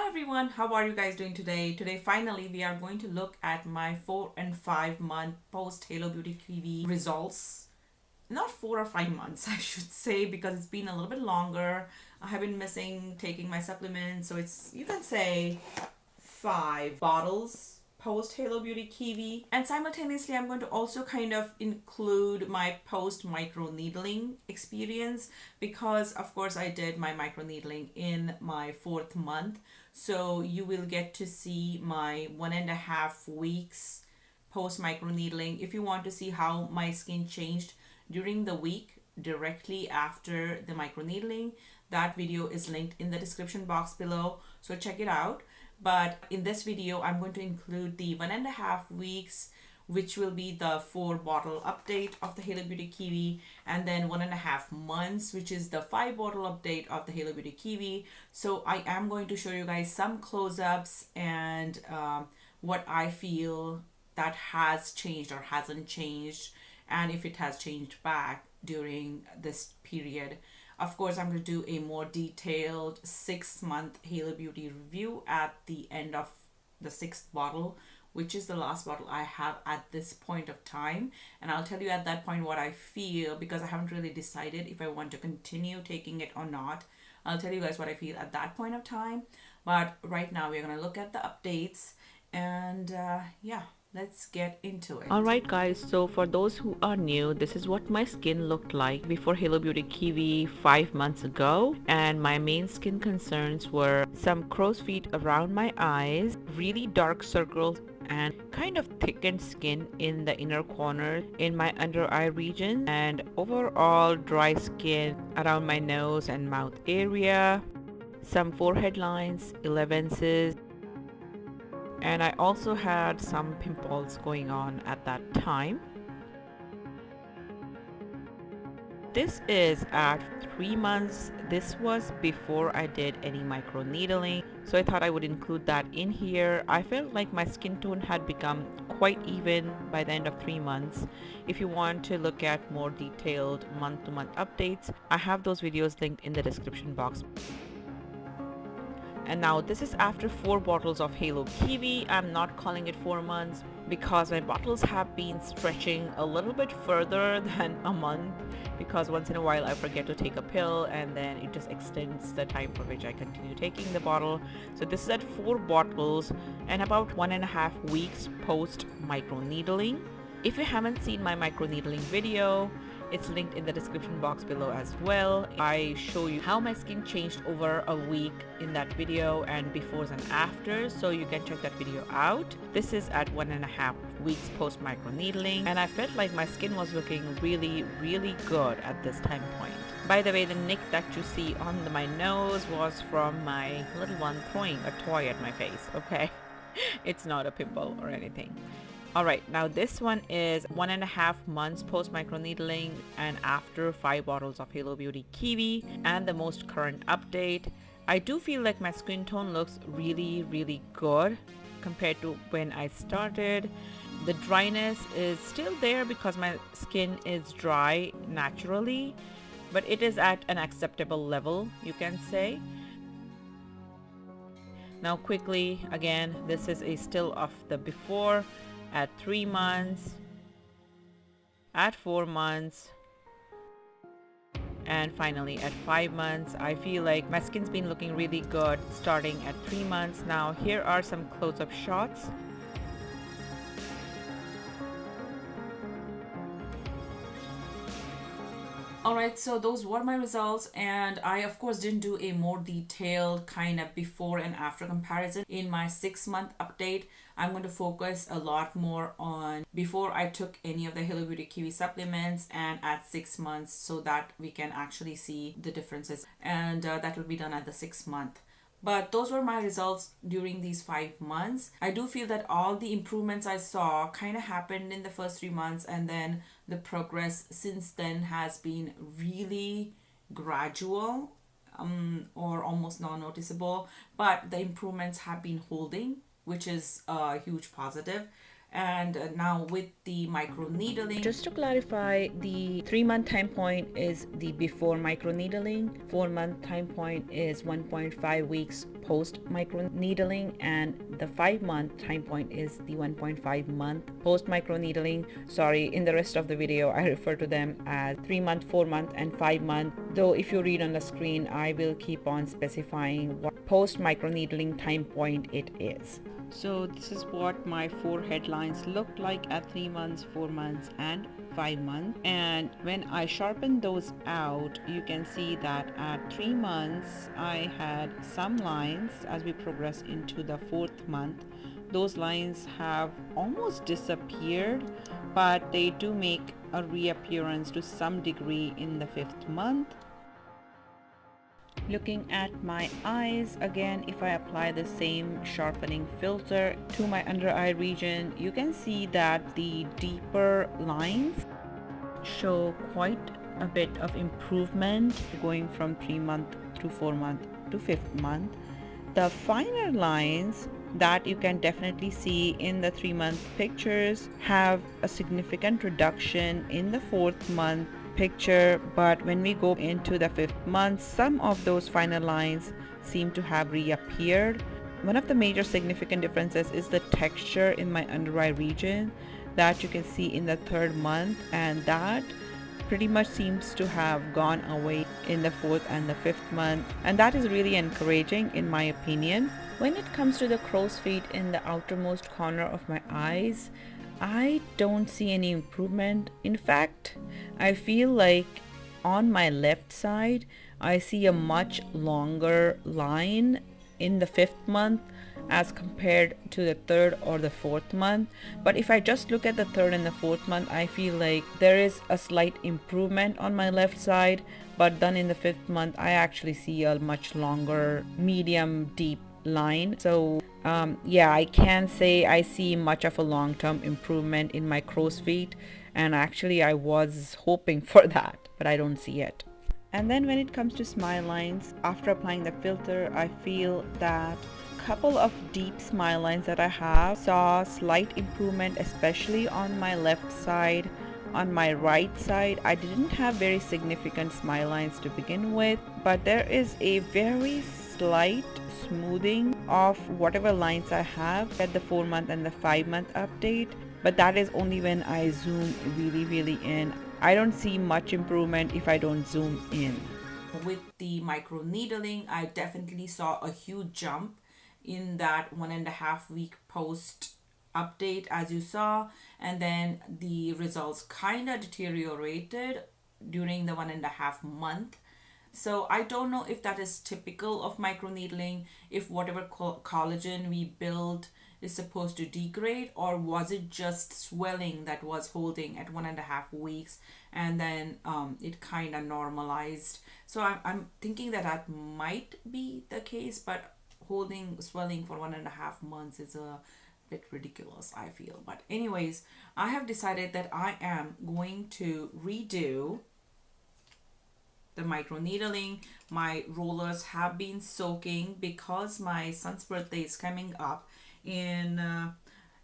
everyone, how are you guys doing today? Today finally we are going to look at my 4 and 5 month post Halo Beauty Kiwi results. Not 4 or 5 months I should say, because it's been a little bit longer. I have been missing taking my supplements, so it's, you can say, 5 bottles post Halo Beauty Kiwi. And simultaneously I'm going to also kind of include my post microneedling experience, because of course I did my microneedling in my 4th month, so you will get to see my 1.5 weeks post microneedling. If you want to see how my skin changed during the week directly after the microneedling, that video is linked in the description box below, so check it out. But in this video I'm going to include the 1.5 weeks, which will be the 4 bottle update of the Halo Beauty Kiwi, and then 1.5 months, which is the 5 bottle update of the Halo Beauty Kiwi. So I am going to show you guys some close-ups and what I feel that has changed or hasn't changed, and if it has changed back during this period. Of course, I'm going to do a more detailed 6-month Halo Beauty review at the end of the 6th bottle, which is the last bottle I have at this point of time. And I'll tell you at that point what I feel, because I haven't really decided if I want to continue taking it or not. I'll tell you guys what I feel at that point of time. But right now we're going to look at the updates, and yeah. Let's get into it. Alright guys, so for those who are new, this is what my skin looked like before Halo Beauty Kiwi 5 months ago. And my main skin concerns were some crow's feet around my eyes, really dark circles, and kind of thickened skin in the inner corner in my under eye region, and overall dry skin around my nose and mouth area, some forehead lines, 11s, and I also had some pimples going on at that time. This is at 3 months. This was before I did any microneedling, so I thought I would include that in here. I felt like my skin tone had become quite even by the end of 3 months. If you want to look at more detailed month-to-month updates, I have those videos linked in the description box. And now this is after 4 bottles of Halo Kiwi. I'm not calling it 4 months because my bottles have been stretching a little bit further than a month, because once in a while I forget to take a pill and then it just extends the time for which I continue taking the bottle. So this is at 4 bottles and about 1.5 weeks post microneedling. If you haven't seen my microneedling video, it's linked in the description box below as well. I show you how my skin changed over a week in that video, and befores and afters, so you can check that video out. This is at 1.5 weeks post microneedling, and I felt like my skin was looking really good at this time point. By the way, the nick that you see on my nose was from my little one throwing a toy at my face, okay? It's not a pimple or anything. Alright, now this one is 1.5 months post microneedling and after 5 bottles of Halo Beauty Kiwi, and the most current update. I do feel like my skin tone looks really good compared to when I started. The dryness is still there because my skin is dry naturally, but it is at an acceptable level, you can say. Now quickly, again, this is a still of the before. At 3 months, at 4 months, and finally at 5 months. I feel like my skin's been looking really good starting at 3 months. Now here are some close-up shots. Alright, so those were my results, and I of course didn't do a more detailed kind of before and after comparison in my 6-month update. I'm going to focus a lot more on before I took any of the Halo Beauty Kiwi supplements and at 6 months, so that we can actually see the differences, and that will be done at the 6th month. But those were my results during these 5 months. I do feel that all the improvements I saw kind of happened in the first 3 months, and then the progress since then has been really gradual, or almost non-noticeable. But the improvements have been holding, which is a huge positive. And now with the microneedling, Just to clarify, the 3-month time point is the before microneedling, 4-month time point is 1.5 weeks post microneedling, and the 5-month time point is the 1.5 month post microneedling. Sorry, in the rest of the video I refer to them as 3-month, 4-month, and 5-month, though if you read on the screen I will keep on specifying what post microneedling time point it is. So this is what my 4 headlines look like at 3 months, 4 months, and 5 months. And when I sharpen those out, you can see that at 3 months I had some lines. As we progress into the 4th month, those lines have almost disappeared, but they do make a reappearance to some degree in the 5th month. Looking at my eyes, again, if I apply the same sharpening filter to my under eye region, you can see that the deeper lines show quite a bit of improvement going from 3-month to 4-month to 5th month. The finer lines that you can definitely see in the 3-month pictures have a significant reduction in the 4th month picture, but when we go into the 5th month, some of those finer lines seem to have reappeared. One of the major significant differences is the texture in my under eye region that you can see in the 3rd month, and that pretty much seems to have gone away in the 4th and the 5th month, and that is really encouraging in my opinion. When it comes to the crow's feet in the outermost corner of my eyes, I don't see any improvement. In fact, I feel like on my left side I see a much longer line in the 5th month as compared to the 3rd or the 4th month. But if I just look at the 3rd and the 4th month, I feel like there is a slight improvement on my left side, but then in the 5th month I actually see a much longer medium deep line. So yeah, I can say I see much of a long-term improvement in my crow's feet, and actually I was hoping for that, but I don't see it. And then when it comes to smile lines, after applying the filter, I feel that couple of deep smile lines that I have saw slight improvement, especially on my left side. On my right side, I didn't have very significant smile lines to begin with, but there is a very slight smoothing of whatever lines I have at the 4-month and the 5-month update, but that is only when I zoom really in. I don't see much improvement if I don't zoom in. with the microneedling, I definitely saw a huge jump in that 1.5 week post update, as you saw, and then the results kind of deteriorated during the 1.5 month. So I don't know if that is typical of microneedling, if whatever collagen we build is supposed to degrade, or was it just swelling that was holding at 1.5 weeks, and then it kind of normalized. So I'm thinking that that might be the case, but holding swelling for 1.5 months is a bit ridiculous, I feel. But anyways, I have decided that I am going to redo the microneedling. My rollers have been soaking because my son's birthday is coming up in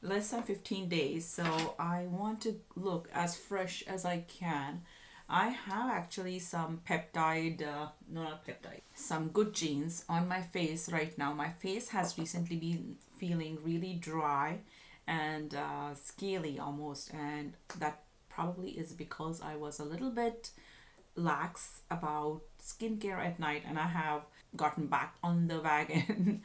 less than 15 days, so I want to look as fresh as I can. I have actually some peptide, no, not peptide, some good genes on my face right now. My face has recently been feeling really dry and scaly almost, and that probably is because I was a little bit lax about skincare at night, and I have gotten back on the wagon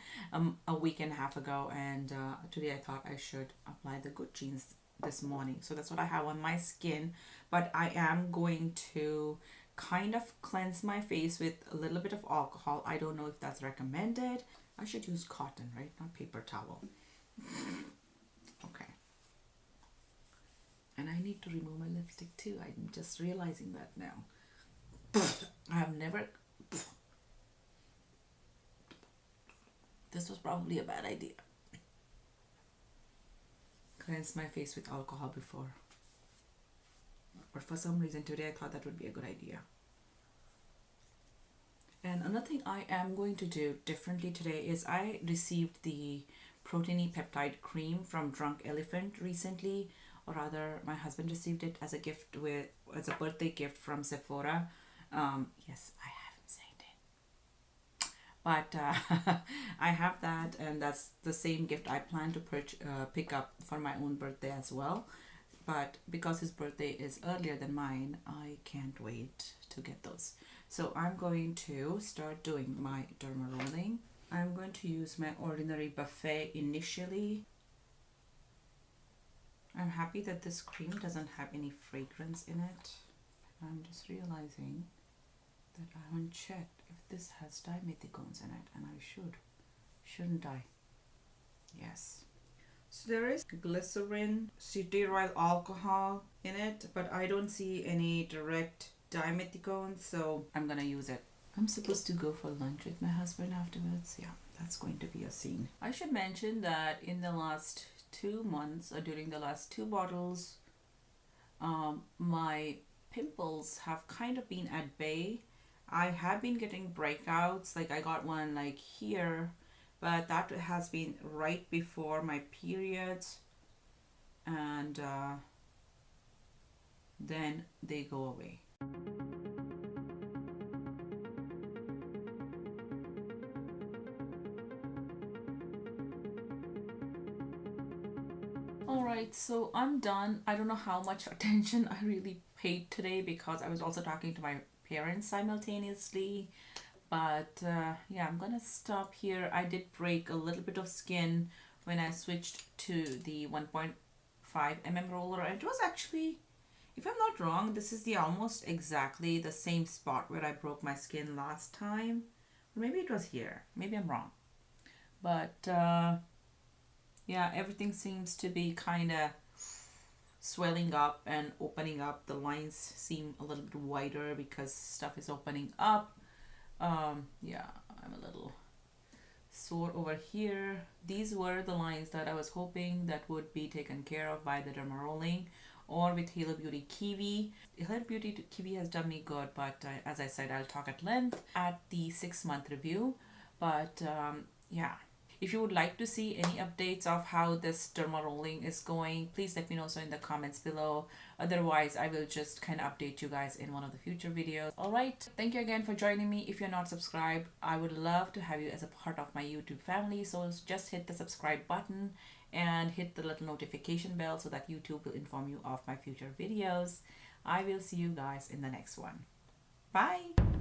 a week and a half ago, and today I thought I should apply the good genes this morning. So that's what I have on my skin, but I am going to kind of cleanse my face with a little bit of alcohol. I don't know if that's recommended. I should use cotton, right? Not paper towel. Okay. And I need to remove my lipstick too. I'm just realizing that now. I have never. This was probably a bad idea. Cleanse my face with alcohol before. But for some reason today I thought that would be a good idea. And another thing I am going to do differently today is I received the proteiny peptide cream from Drunk Elephant recently, or rather my husband received it as a gift as a birthday gift from Sephora. Yes, I haven't said it, but I have that, and that's the same gift I plan to pick up for my own birthday as well. But because his birthday is earlier than mine, I can't wait to get those. So I'm going to start doing my dermarolling. I'm going to use my Ordinary Buffet initially. I'm happy that this cream doesn't have any fragrance in it. I'm just realizing that I haven't checked if this has dimethicones in it, and I shouldn't I? Yes. So there is glycerin, cetyl alcohol in it, but I don't see any direct dimethicones, so I'm gonna use it. I'm supposed to go for lunch with my husband afterwards. Yeah, that's going to be a scene. I should mention that in the last 2 months, or during the last 2 bottles, my pimples have kind of been at bay. I have been getting breakouts, like I got one like here, but that has been right before my periods, and then they go away. Alright, so I'm done. I don't know how much attention I really paid today because I was also talking to my parents simultaneously. But yeah, I'm gonna stop here. I did break a little bit of skin when I switched to the 1.5 mm roller. It was actually, if I'm not wrong, this is the almost exactly the same spot where I broke my skin last time. Or maybe it was here. Maybe I'm wrong. But yeah, everything seems to be kind of swelling up and opening up. The lines seem a little bit wider because stuff is opening up. Yeah, I'm a little sore over here. These were the lines that I was hoping that would be taken care of by the dermarolling or with Halo Beauty Kiwi. Halo Beauty Kiwi has done me good, but as I said, I'll talk at length at the 6-month review. But yeah, if you would like to see any updates of how this dermarolling is going, please let me know so in the comments below. Otherwise, I will just kind of update you guys in one of the future videos. Alright, thank you again for joining me. If you're not subscribed, I would love to have you as a part of my YouTube family. So just hit the subscribe button and hit the little notification bell so that YouTube will inform you of my future videos. I will see you guys in the next one. Bye!